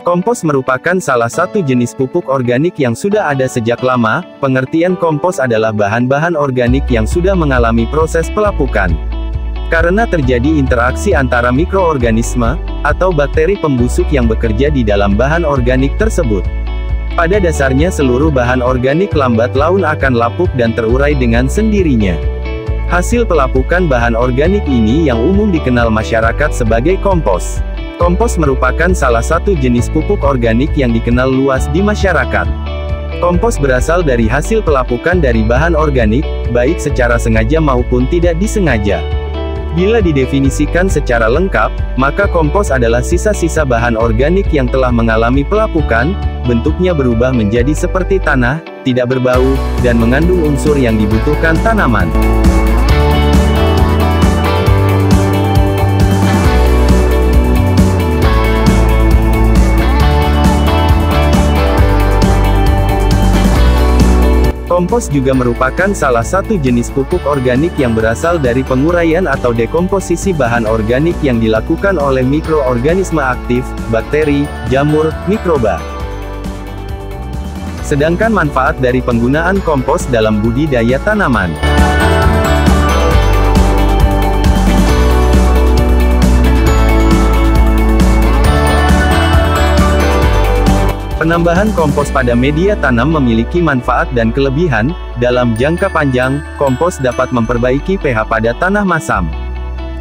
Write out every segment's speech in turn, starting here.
Kompos merupakan salah satu jenis pupuk organik yang sudah ada sejak lama. Pengertian kompos adalah bahan-bahan organik yang sudah mengalami proses pelapukan. Karena terjadi interaksi antara mikroorganisme, atau bakteri pembusuk yang bekerja di dalam bahan organik tersebut. Pada dasarnya seluruh bahan organik lambat laun akan lapuk dan terurai dengan sendirinya. Hasil pelapukan bahan organik ini yang umum dikenal masyarakat sebagai kompos. Kompos merupakan salah satu jenis pupuk organik yang dikenal luas di masyarakat. Kompos berasal dari hasil pelapukan dari bahan organik, baik secara sengaja maupun tidak disengaja. Bila didefinisikan secara lengkap, maka kompos adalah sisa-sisa bahan organik yang telah mengalami pelapukan, bentuknya berubah menjadi seperti tanah, tidak berbau, dan mengandung unsur yang dibutuhkan tanaman. Kompos juga merupakan salah satu jenis pupuk organik yang berasal dari penguraian atau dekomposisi bahan organik yang dilakukan oleh mikroorganisme aktif, bakteri, jamur, mikroba. Sedangkan manfaat dari penggunaan kompos dalam budidaya tanaman. Penambahan kompos pada media tanam memiliki manfaat dan kelebihan. Dalam jangka panjang, kompos dapat memperbaiki pH pada tanah masam.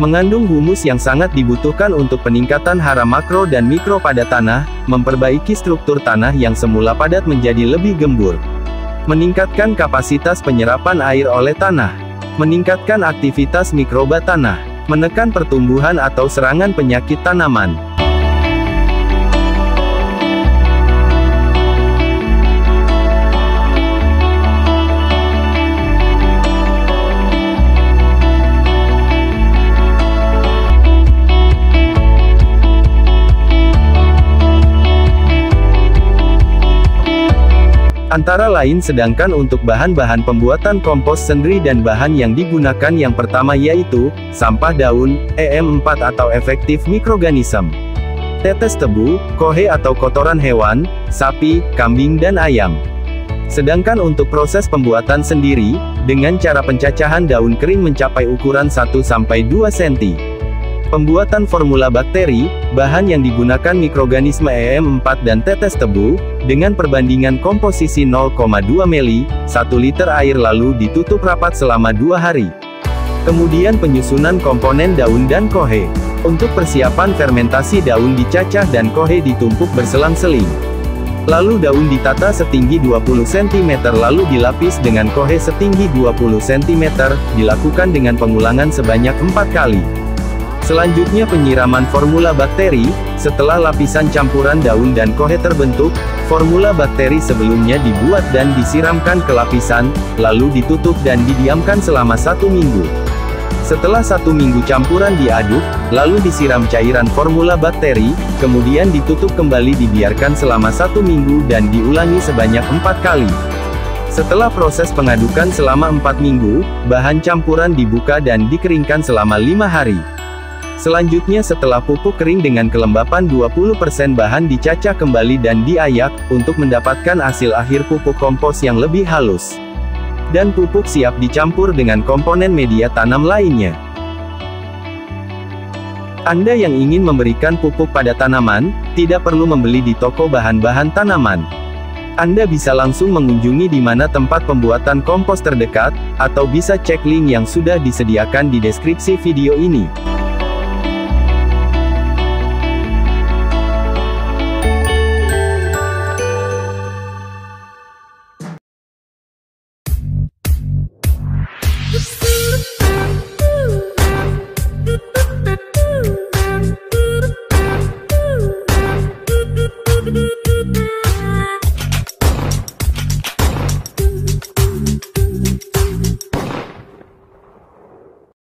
Mengandung humus yang sangat dibutuhkan untuk peningkatan hara makro dan mikro pada tanah, memperbaiki struktur tanah yang semula padat menjadi lebih gembur. Meningkatkan kapasitas penyerapan air oleh tanah. Meningkatkan aktivitas mikroba tanah. Menekan pertumbuhan atau serangan penyakit tanaman. Antara lain sedangkan untuk bahan-bahan pembuatan kompos sendiri dan bahan yang digunakan yang pertama yaitu, sampah daun, EM4 atau efektif mikroorganisme. Tetes tebu, kohe atau kotoran hewan, sapi, kambing dan ayam. Sedangkan untuk proses pembuatan sendiri, dengan cara pencacahan daun kering mencapai ukuran 1-2 cm. Pembuatan formula bakteri, bahan yang digunakan mikroorganisme EM4 dan tetes tebu, dengan perbandingan komposisi 0,2 ml, 1 liter air lalu ditutup rapat selama 2 hari. Kemudian penyusunan komponen daun dan kohe. Untuk persiapan fermentasi daun dicacah dan kohe ditumpuk berselang-seling. Lalu daun ditata setinggi 20 cm lalu dilapis dengan kohe setinggi 20 cm, dilakukan dengan pengulangan sebanyak 4 kali. Selanjutnya penyiraman formula bakteri. Setelah lapisan campuran daun dan kohe terbentuk, formula bakteri sebelumnya dibuat dan disiramkan ke lapisan, lalu ditutup dan didiamkan selama 1 minggu. Setelah 1 minggu campuran diaduk, lalu disiram cairan formula bakteri, kemudian ditutup kembali dibiarkan selama 1 minggu dan diulangi sebanyak 4 kali. Setelah proses pengadukan selama 4 minggu, bahan campuran dibuka dan dikeringkan selama 5 hari. Selanjutnya setelah pupuk kering dengan kelembapan 20% bahan dicacah kembali dan diayak, untuk mendapatkan hasil akhir pupuk kompos yang lebih halus. Dan pupuk siap dicampur dengan komponen media tanam lainnya. Anda yang ingin memberikan pupuk pada tanaman, tidak perlu membeli di toko bahan-bahan tanaman. Anda bisa langsung mengunjungi di mana tempat pembuatan kompos terdekat, atau bisa cek link yang sudah disediakan di deskripsi video ini.